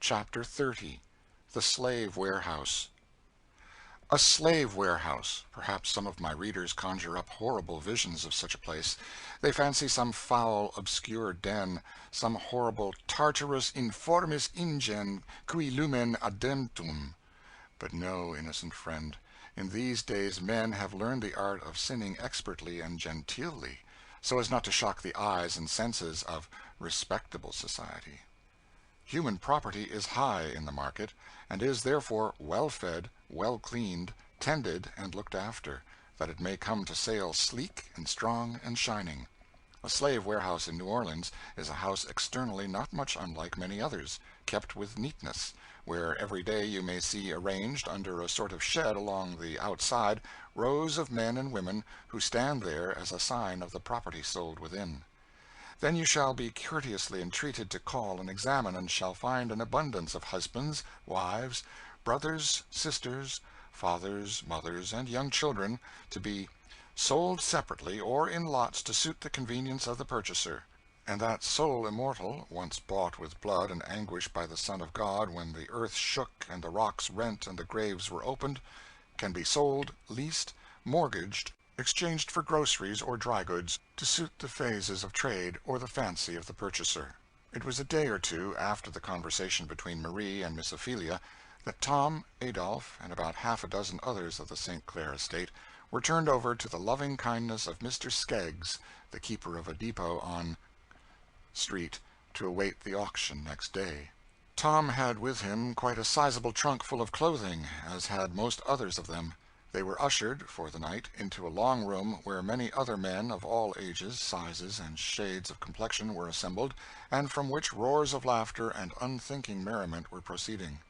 Chapter 30. The Slave Warehouse. A slave warehouse. Perhaps some of my readers conjure up horrible visions of such a place. They fancy some foul, obscure den, some horrible Tartarus informis ingen cui lumen ademptum. But no, innocent friend. In these days men have learned the art of sinning expertly and genteelly, so as not to shock the eyes and senses of respectable society. Human property is high in the market, and is therefore well fed, well cleaned, tended, and looked after, that it may come to sale sleek and strong and shining. A slave warehouse in New Orleans is a house externally not much unlike many others, kept with neatness, where every day you may see arranged under a sort of shed along the outside rows of men and women who stand there as a sign of the property sold within. Then you shall be courteously entreated to call and examine, and shall find an abundance of husbands, wives, brothers, sisters, fathers, mothers, and young children, to be sold separately or in lots to suit the convenience of the purchaser. And that soul immortal, once bought with blood and anguish by the Son of God when the earth shook and the rocks rent and the graves were opened, can be sold, leased, mortgaged, exchanged for groceries or dry goods, to suit the phases of trade or the fancy of the purchaser. It was a day or two after the conversation between Marie and Miss Ophelia that Tom, Adolphe, and about half a dozen others of the St. Clair estate were turned over to the loving kindness of Mr. Skeggs, the keeper of a depot on Street, to await the auction next day. Tom had with him quite a sizable trunk full of clothing, as had most others of them. They were ushered, for the night, into a long room where many other men of all ages, sizes, and shades of complexion were assembled, and from which roars of laughter and unthinking merriment were proceeding.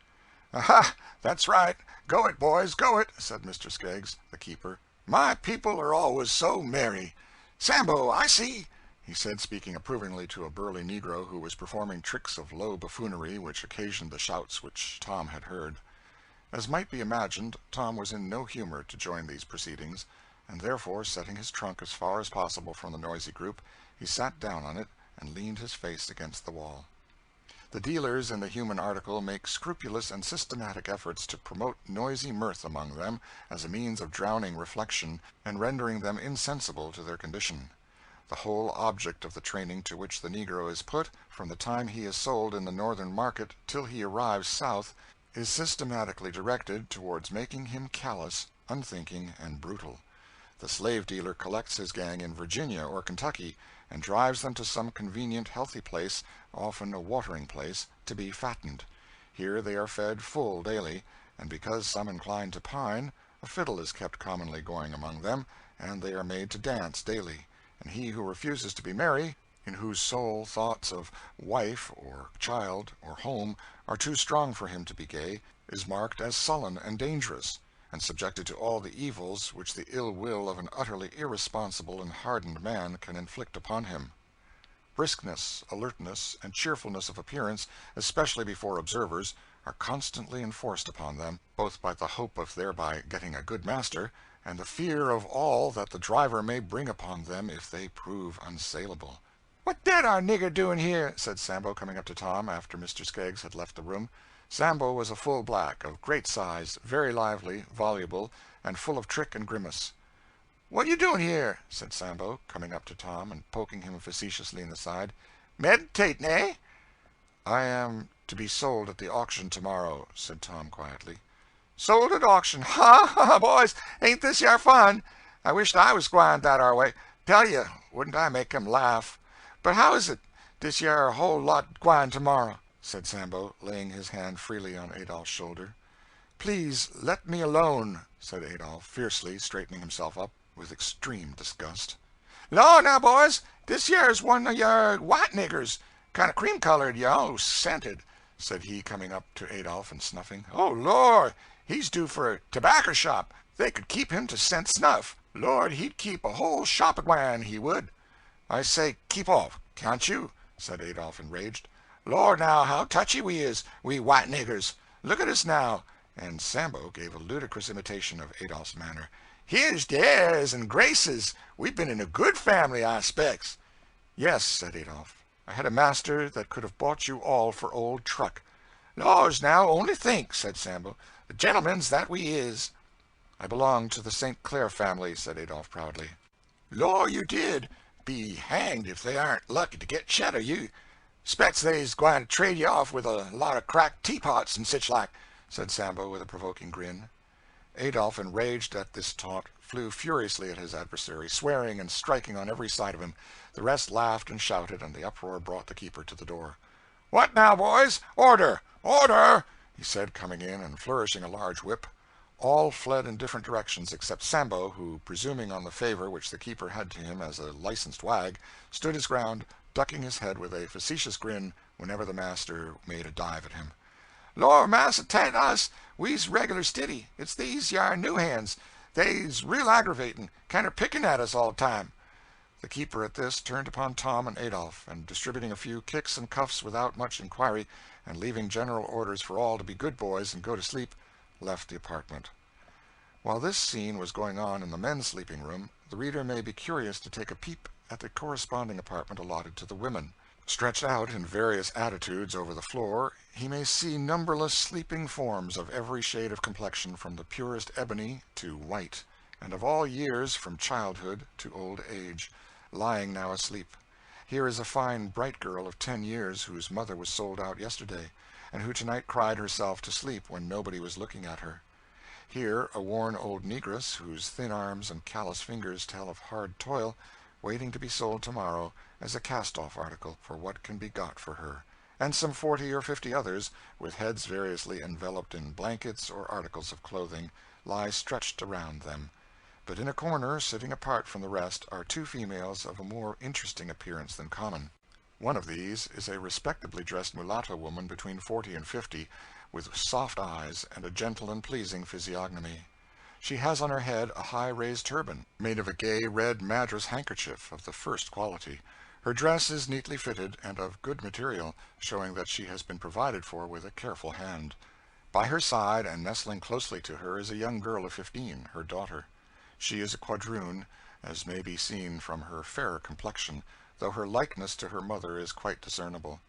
"Aha! That's right. Go it, boys, go it," said Mr. Skeggs, the keeper. "My people are always so merry. Sambo, I see," he said, speaking approvingly to a burly negro who was performing tricks of low buffoonery which occasioned the shouts which Tom had heard. As might be imagined, Tom was in no humor to join these proceedings, and therefore, setting his trunk as far as possible from the noisy group, he sat down on it and leaned his face against the wall. The dealers in the human article make scrupulous and systematic efforts to promote noisy mirth among them as a means of drowning reflection and rendering them insensible to their condition. The whole object of the training to which the negro is put, from the time he is sold in the northern market till he arrives south, is systematically directed towards making him callous, unthinking, and brutal. The slave dealer collects his gang in Virginia or Kentucky, and drives them to some convenient, healthy place, often a watering place, to be fattened. Here they are fed full daily, and because some incline to pine, a fiddle is kept commonly going among them, and they are made to dance daily, and he who refuses to be merry, in whose soul thoughts of wife or child or home are too strong for him to be gay, is marked as sullen and dangerous, and subjected to all the evils which the ill will of an utterly irresponsible and hardened man can inflict upon him. Briskness, alertness, and cheerfulness of appearance, especially before observers, are constantly enforced upon them, both by the hope of thereby getting a good master, and the fear of all that the driver may bring upon them if they prove unsaleable. "What that our nigger doing here?" said Sambo, coming up to Tom after Mr. Skeggs had left the room. Sambo was a full black, of great size, very lively, voluble, and full of trick and grimace. "What you doing here?" said Sambo, coming up to Tom and poking him facetiously in the side. "Meditating, eh?" "I am to be sold at the auction tomorrow," said Tom quietly. "Sold at auction? Ha, ha, boys, ain't this yar fun? I wisht I was gwine that ar way. Tell you, wouldn't I make 'em laugh? But how is it, this yar whole lot gwine tomorrow?" said Sambo, laying his hand freely on Adolphe's shoulder. "Please let me alone," said Adolphe, fiercely, straightening himself up with extreme disgust. "Law, now, boys, this yer's one of your white niggers, kind of cream-colored, yo, scented," said he, coming up to Adolphe and snuffing. "Oh, Lord, he's due for a tobacco shop. They could keep him to scent snuff. Lord, he'd keep a whole shop agwine, he would." "I say, keep off, can't you?" said Adolphe, enraged. "Lord, now, how touchy we is, we white niggers. Look at us now," and Sambo gave a ludicrous imitation of Adolphe's manner. "Here's the airs and graces. We've been in a good family, I specs." "Yes," said Adolphe, "I had a master that could have bought you all for old truck. "Laws, now, only think," said Sambo. "The gentleman's that we is." "I belong to the St. Clair family," said Adolphe proudly. "Law, you did. Be hanged if they aren't lucky to get chet of you. Spects they's gwine to trade you off with a lot of cracked teapots and sich like," said Sambo with a provoking grin. Adolphe, enraged at this taunt, flew furiously at his adversary, swearing and striking on every side of him. The rest laughed and shouted, and the uproar brought the keeper to the door. "What now, boys? Order! Order!" he said, coming in and flourishing a large whip. All fled in different directions except Sambo, who, presuming on the favor which the keeper had to him as a licensed wag, stood his ground, ducking his head with a facetious grin whenever the master made a dive at him. "Lor, massa, 'tain't us. We's regular stiddy. It's these yar new hands. They's real aggravating, kinder picking at us all the time." The keeper at this turned upon Tom and Adolphe, and distributing a few kicks and cuffs without much inquiry, and leaving general orders for all to be good boys and go to sleep, left the apartment. While this scene was going on in the men's sleeping room, the reader may be curious to take a peep at the corresponding apartment allotted to the women. Stretched out in various attitudes over the floor, he may see numberless sleeping forms of every shade of complexion from the purest ebony to white, and of all years from childhood to old age, lying now asleep. Here is a fine bright girl of 10 years whose mother was sold out yesterday, and who tonight cried herself to sleep when nobody was looking at her. Here a worn old negress, whose thin arms and callous fingers tell of hard toil, waiting to be sold tomorrow as a cast-off article for what can be got for her, and some 40 or 50 others, with heads variously enveloped in blankets or articles of clothing, lie stretched around them. But in a corner, sitting apart from the rest, are 2 females of a more interesting appearance than common. One of these is a respectably dressed mulatto woman between 40 and 50, with soft eyes and a gentle and pleasing physiognomy. She has on her head a high raised turban, made of a gay red Madras handkerchief of the first quality. Her dress is neatly fitted and of good material, showing that she has been provided for with a careful hand. By her side, and nestling closely to her, is a young girl of 15, her daughter. She is a quadroon, as may be seen from her fairer complexion, though her likeness to her mother is quite discernible.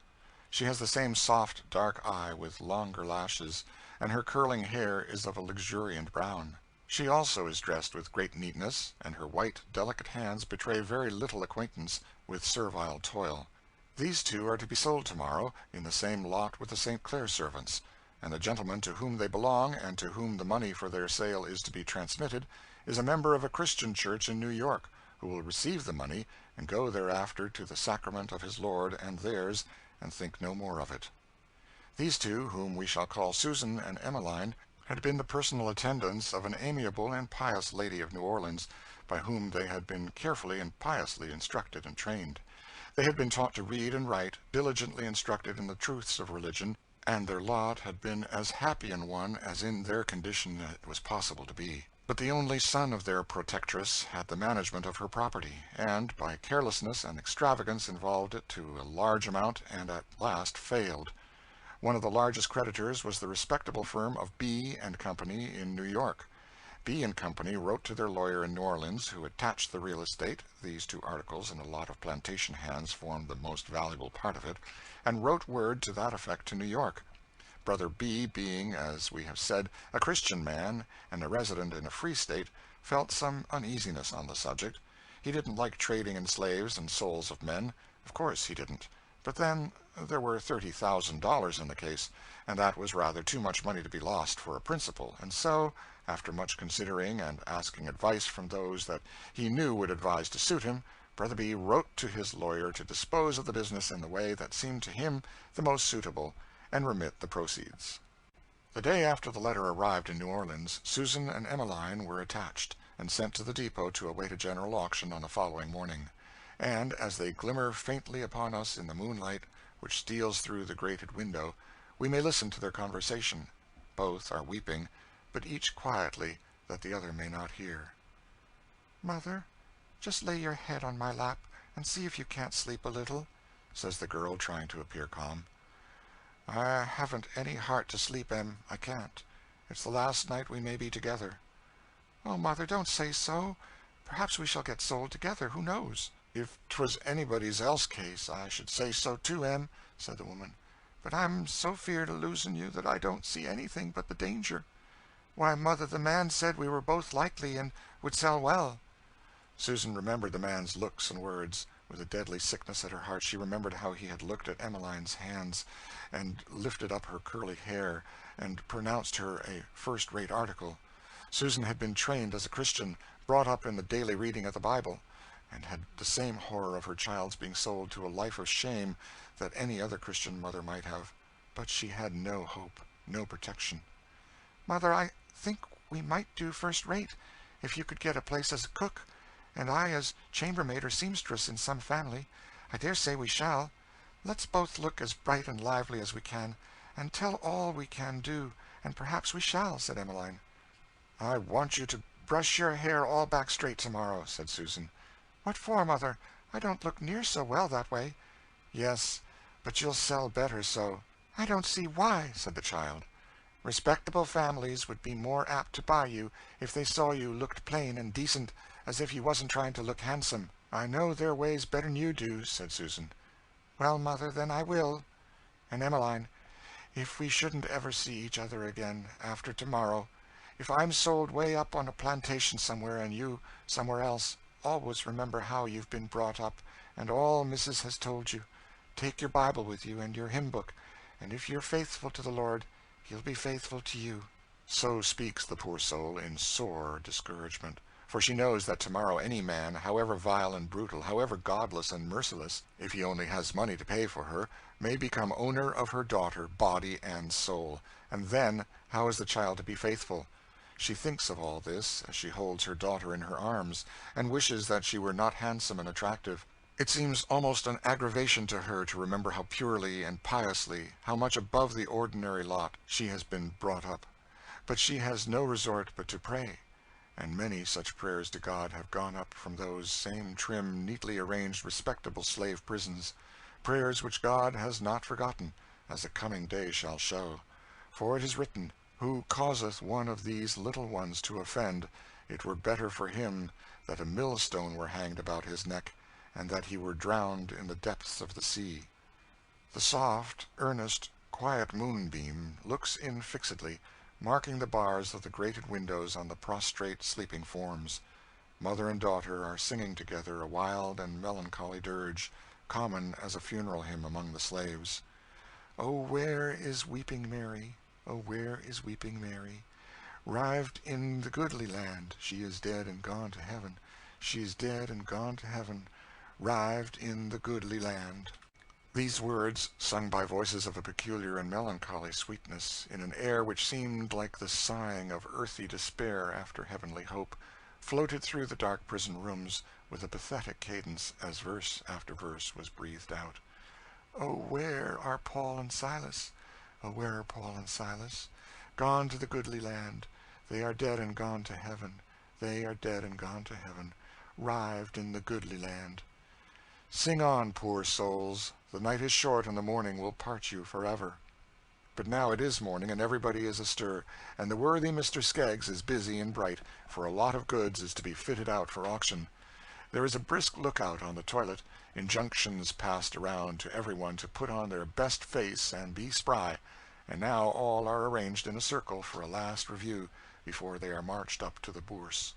She has the same soft, dark eye with longer lashes, and her curling hair is of a luxuriant brown. She also is dressed with great neatness, and her white, delicate hands betray very little acquaintance with servile toil. These 2 are to be sold tomorrow, in the same lot with the St. Clair servants, and the gentleman to whom they belong, and to whom the money for their sale is to be transmitted, is a member of a Christian church in New York, who will receive the money, and go thereafter to the sacrament of his Lord and theirs, and think no more of it. These 2, whom we shall call Susan and Emmeline, had been the personal attendants of an amiable and pious lady of New Orleans, by whom they had been carefully and piously instructed and trained. They had been taught to read and write, diligently instructed in the truths of religion, and their lot had been as happy an one as in their condition it was possible to be. But the only son of their protectress had the management of her property, and, by carelessness and extravagance, involved it to a large amount, and at last failed. One of the largest creditors was the respectable firm of B. & Company in New York. B. & Company wrote to their lawyer in New Orleans, who attached the real estate (these 2 articles and a lot of plantation hands formed the most valuable part of it), and wrote word to that effect to New York. Brother B, being, as we have said, a Christian man, and a resident in a free state, felt some uneasiness on the subject. He didn't like trading in slaves and souls of men. Of course he didn't. But then there were $30,000 in the case, and that was rather too much money to be lost for a principal, and so, after much considering and asking advice from those that he knew would advise to suit him, Brother B wrote to his lawyer to dispose of the business in the way that seemed to him the most suitable, and remit the proceeds. The day after the letter arrived in New Orleans, Susan and Emmeline were attached, and sent to the depot to await a general auction on the following morning. And, as they glimmer faintly upon us in the moonlight which steals through the grated window, we may listen to their conversation. Both are weeping, but each quietly, that the other may not hear. "Mother, just lay your head on my lap, and see if you can't sleep a little," says the girl, trying to appear calm. "I haven't any heart to sleep, Em. I can't. It's the last night we may be together." "Oh, Mother, don't say so. Perhaps we shall get sold together. Who knows?" "If 'twas anybody's else case, I should say so too, Em," said the woman. but I'm so feared of losing you that I don't see anything but the danger. Why, mother, the man said we were both likely and would sell well." Susan remembered the man's looks and words. With a deadly sickness at her heart, she remembered how he had looked at Emmeline's hands, and lifted up her curly hair, and pronounced her a first-rate article. Susan had been trained as a Christian, brought up in the daily reading of the Bible, and had the same horror of her child's being sold to a life of shame that any other Christian mother might have. But she had no hope, no protection. "Mother, I think we might do first-rate, if you could get a place as cook, and I as chambermaid or seamstress in some family. I dare say we shall. Let's both look as bright and lively as we can, and tell all we can do, and perhaps we shall," said Emmeline. "I want you to brush your hair all back straight tomorrow," said Susan. "What for, mother? I don't look near so well that way." "Yes, but you'll sell better so." "I don't see why," said the child. "Respectable families would be more apt to buy you if they saw you looked plain and decent, as if you wasn't trying to look handsome. I know their ways better'n you do," said Susan. "Well, mother, then I will." "And, Emmeline, if we shouldn't ever see each other again after tomorrow, if I'm sold way up on a plantation somewhere and you somewhere else, always remember how you've been brought up, and all Mrs. has told you. Take your Bible with you and your hymn book, and if you're faithful to the Lord, He'll be faithful to you." So speaks the poor soul in sore discouragement, for she knows that tomorrow any man, however vile and brutal, however godless and merciless, if he only has money to pay for her, may become owner of her daughter, body and soul. And then, how is the child to be faithful? She thinks of all this as she holds her daughter in her arms, and wishes that she were not handsome and attractive. It seems almost an aggravation to her to remember how purely and piously, how much above the ordinary lot, she has been brought up. But she has no resort but to pray, and many such prayers to God have gone up from those same trim, neatly arranged, respectable slave prisons, prayers which God has not forgotten, as the coming day shall show. For it is written, "Who causeth one of these little ones to offend, it were better for him that a millstone were hanged about his neck, and that he were drowned in the depths of the sea." The soft, earnest, quiet moonbeam looks in fixedly, marking the bars of the grated windows on the prostrate sleeping forms. Mother and daughter are singing together a wild and melancholy dirge, common as a funeral hymn among the slaves. "O where is weeping Mary? O where is weeping Mary? Rived in the goodly land, she is dead and gone to heaven. She is dead and gone to heaven, rived in the goodly land." These words, sung by voices of a peculiar and melancholy sweetness, in an air which seemed like the sighing of earthy despair after heavenly hope, floated through the dark prison rooms with a pathetic cadence as verse after verse was breathed out. "O where are Paul and Silas? O where are Paul and Silas? Gone to the goodly land. They are dead and gone to heaven. They are dead and gone to heaven, rived in the goodly land." Sing on, poor souls. The night is short, and the morning will part you forever. But now it is morning, and everybody is astir, and the worthy Mr. Skeggs is busy and bright, for a lot of goods is to be fitted out for auction. There is a brisk lookout on the toilet, injunctions passed around to everyone to put on their best face and be spry, and now all are arranged in a circle for a last review before they are marched up to the bourse.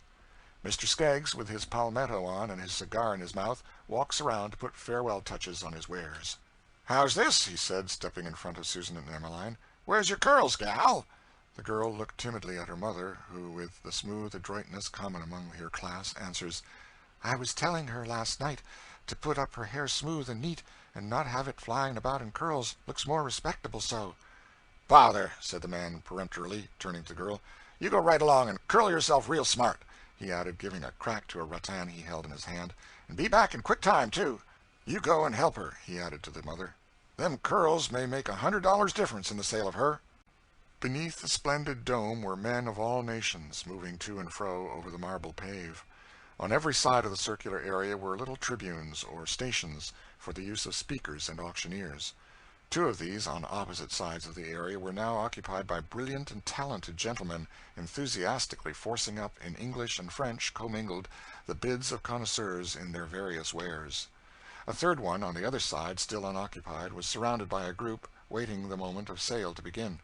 Mr. Skeggs, with his palmetto on and his cigar in his mouth, walks around to put farewell touches on his wares. "How's this?" he said, stepping in front of Susan and Emmeline. "Where's your curls, gal?" The girl looked timidly at her mother, who, with the smooth adroitness common among her class, answers, "I was telling her last night to put up her hair smooth and neat, and not have it flying about in curls. Looks more respectable so." "Bother," said the man peremptorily, turning to the girl. "You go right along and curl yourself real smart," he added, giving a crack to a rattan he held in his hand, "and be back in quick time, too. You go and help her," he added to the mother. "Them curls may make $100 difference in the sale of her." Beneath the splendid dome were men of all nations, moving to and fro over the marble pave. On every side of the circular area were little tribunes, or stations, for the use of speakers and auctioneers. Two of these, on opposite sides of the area, were now occupied by brilliant and talented gentlemen, enthusiastically forcing up, in English and French commingled, the bids of connoisseurs in their various wares. A third one, on the other side, still unoccupied, was surrounded by a group, waiting the moment of sale to begin.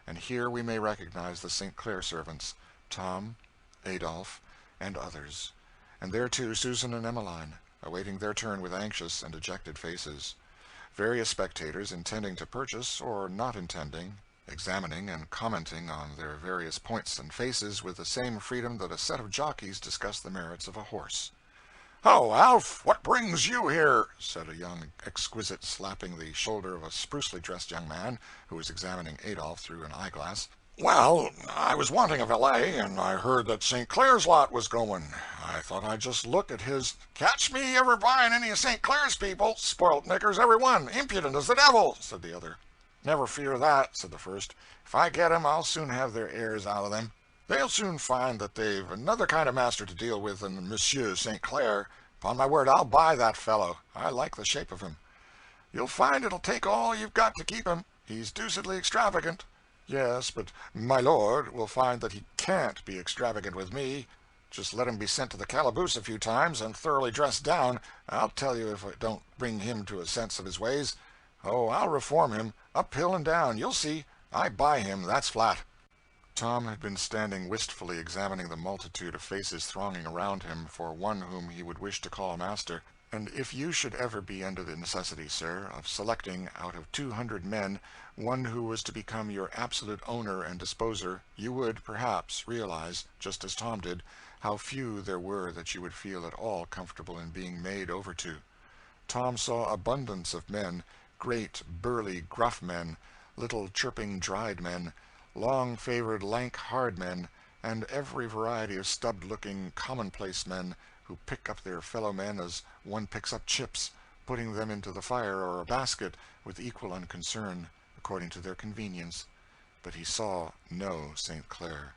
And here we may recognize the St. Clair servants, Tom, Adolphe, and others, and there too Susan and Emmeline, awaiting their turn with anxious and dejected faces. Various spectators intending to purchase, or not intending, examining and commenting on their various points and faces with the same freedom that a set of jockeys discuss the merits of a horse. "Oh, Alf, what brings you here?" said a young exquisite, slapping the shoulder of a sprucely dressed young man who was examining Adolphe through an eyeglass. "Well, I was wanting a valet, and I heard that St. Clair's lot was going. I thought I'd just look at his—" "Catch me ever buying any of St. Clair's people! Spoilt knickers, every one! Impudent as the devil!" said the other. "Never fear that," said the first. "If I get 'em, I'll soon have their airs out of them. They'll soon find that they've another kind of master to deal with than Monsieur St. Clair. Upon my word, I'll buy that fellow. I like the shape of him." "You'll find it'll take all you've got to keep him. He's deucedly extravagant." "Yes, but my lord will find that he can't be extravagant with me. Just let him be sent to the calaboose a few times and thoroughly dressed down. I'll tell you if it don't bring him to a sense of his ways. Oh, I'll reform him, up hill and down. You'll see. I buy him, that's flat." Tom had been standing wistfully examining the multitude of faces thronging around him for one whom he would wish to call master. "And if you should ever be under the necessity, sir, of selecting out of 200 men one who was to become your absolute owner and disposer, you would, perhaps, realize, just as Tom did, how few there were that you would feel at all comfortable in being made over to." Tom saw abundance of men, great, burly, gruff men, little chirping dried men, long-favored, lank, hard men, and every variety of stubbed-looking, commonplace men who pick up their fellow-men as one picks up chips, putting them into the fire or a basket with equal unconcern, according to their convenience. But he saw no St. Clair.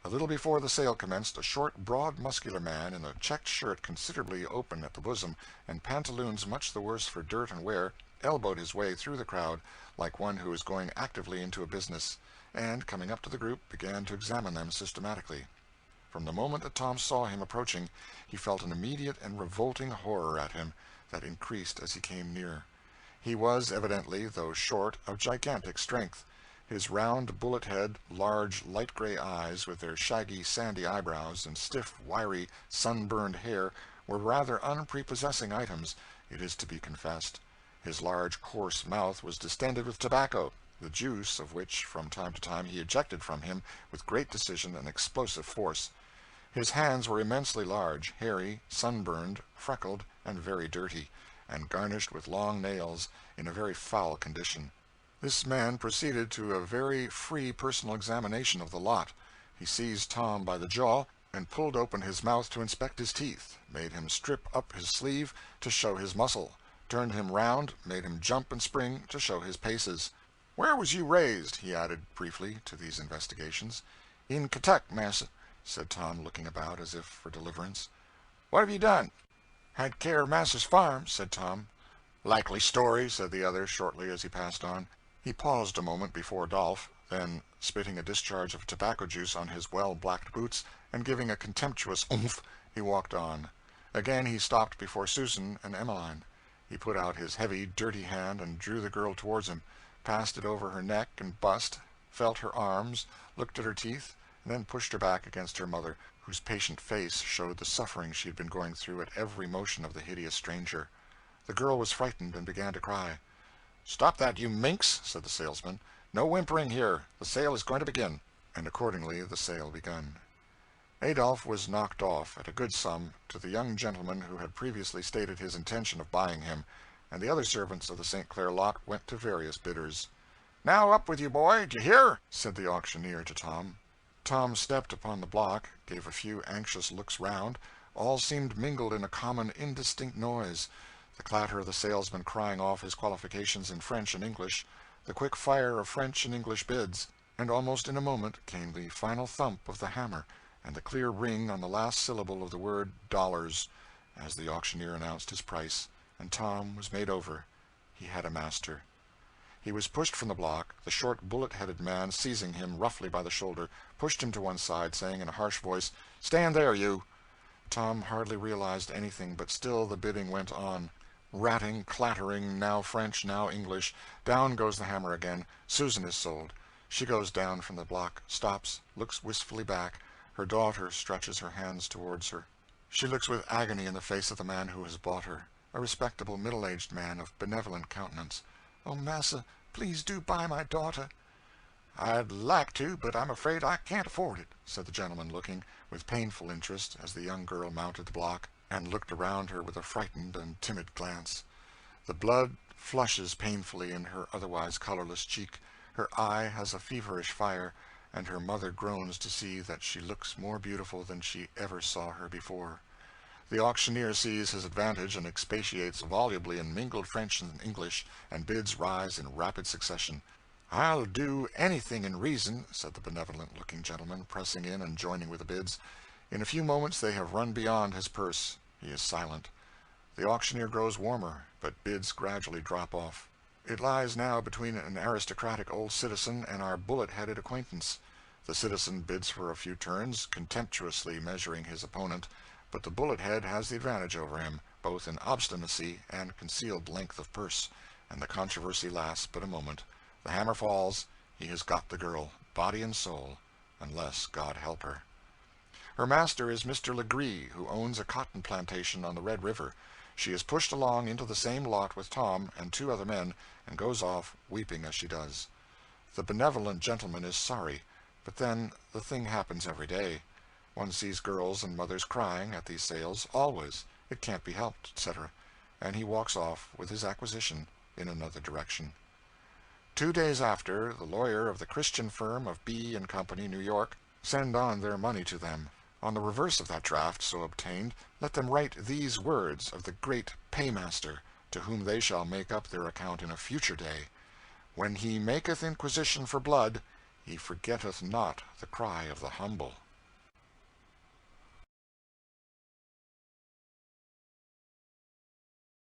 A little before the sale commenced, a short, broad, muscular man, in a checked shirt considerably open at the bosom, and pantaloons much the worse for dirt and wear, elbowed his way through the crowd like one who was going actively into a business, and, coming up to the group, began to examine them systematically. From the moment that Tom saw him approaching, he felt an immediate and revolting horror at him that increased as he came near. He was, evidently, though short, of gigantic strength. His round bullet head, large light gray eyes, with their shaggy sandy eyebrows, and stiff, wiry, sunburned hair, were rather unprepossessing items, it is to be confessed. His large, coarse mouth was distended with tobacco, the juice of which from time to time he ejected from him with great decision and explosive force. His hands were immensely large, hairy, sunburned, freckled, and very dirty, and garnished with long nails, in a very foul condition. This man proceeded to a very free personal examination of the lot. He seized Tom by the jaw, and pulled open his mouth to inspect his teeth, made him strip up his sleeve to show his muscle, turned him round, made him jump and spring to show his paces. "Where was you raised?" he added, briefly, to these investigations. "In Kentuck, massa," said Tom, looking about as if for deliverance. "What have you done?" "Had care of massa's farm," said Tom. "Likely story," said the other, shortly, as he passed on. He paused a moment before Dolph, then, spitting a discharge of tobacco juice on his well-blacked boots, and giving a contemptuous oomph, he walked on. Again he stopped before Susan and Emmeline. He put out his heavy, dirty hand and drew the girl towards him, passed it over her neck and bust, felt her arms, looked at her teeth, and then pushed her back against her mother, whose patient face showed the suffering she had been going through at every motion of the hideous stranger. The girl was frightened and began to cry. "Stop that, you minx," said the salesman. "No whimpering here. The sale is going to begin." And accordingly the sale begun. Adolphe was knocked off, at a good sum, to the young gentleman who had previously stated his intention of buying him, and the other servants of the St. Clair lot went to various bidders. "Now up with you, boy, d'ye hear?" said the auctioneer to Tom. Tom stepped upon the block, gave a few anxious looks round. All seemed mingled in a common indistinct noise, the clatter of the salesman crying off his qualifications in French and English, the quick fire of French and English bids, and almost in a moment came the final thump of the hammer, and the clear ring on the last syllable of the word "dollars," as the auctioneer announced his price, and Tom was made over. He had a master. He was pushed from the block, the short bullet-headed man, seizing him roughly by the shoulder, pushed him to one side, saying in a harsh voice, "Stand there, you!" Tom hardly realized anything, but still the bidding went on. Ratting, clattering, now French, now English. Down goes the hammer again. Susan is sold. She goes down from the block, stops, looks wistfully back. Her daughter stretches her hands towards her. She looks with agony in the face of the man who has bought her, a respectable middle-aged man of benevolent countenance. "Oh, massa, please do buy my daughter." "I'd like to, but I'm afraid I can't afford it," said the gentleman, looking with painful interest as the young girl mounted the block, and looked around her with a frightened and timid glance. The blood flushes painfully in her otherwise colorless cheek, her eye has a feverish fire, and her mother groans to see that she looks more beautiful than she ever saw her before. The auctioneer sees his advantage and expatiates volubly in mingled French and English, and bids rise in rapid succession. "I'll do anything in reason," said the benevolent-looking gentleman, pressing in and joining with the bids. In a few moments they have run beyond his purse. He is silent. The auctioneer grows warmer, but bids gradually drop off. It lies now between an aristocratic old citizen and our bullet-headed acquaintance. The citizen bids for a few turns, contemptuously measuring his opponent, but the bullet-head has the advantage over him, both in obstinacy and concealed length of purse, and the controversy lasts but a moment. The hammer falls. He has got the girl, body and soul, unless God help her. Her master is Mr. Legree, who owns a cotton plantation on the Red River. She is pushed along into the same lot with Tom and 2 other men, and goes off, weeping as she does. The benevolent gentleman is sorry, but then the thing happens every day. One sees girls and mothers crying at these sales, always. It can't be helped, etc., and he walks off with his acquisition in another direction. 2 days after, the lawyer of the Christian firm of B. & Company, New York, send on their money to them. On the reverse of that draft so obtained, let them write these words of the great paymaster, to whom they shall make up their account in a future day: "When he maketh inquisition for blood, he forgetteth not the cry of the humble."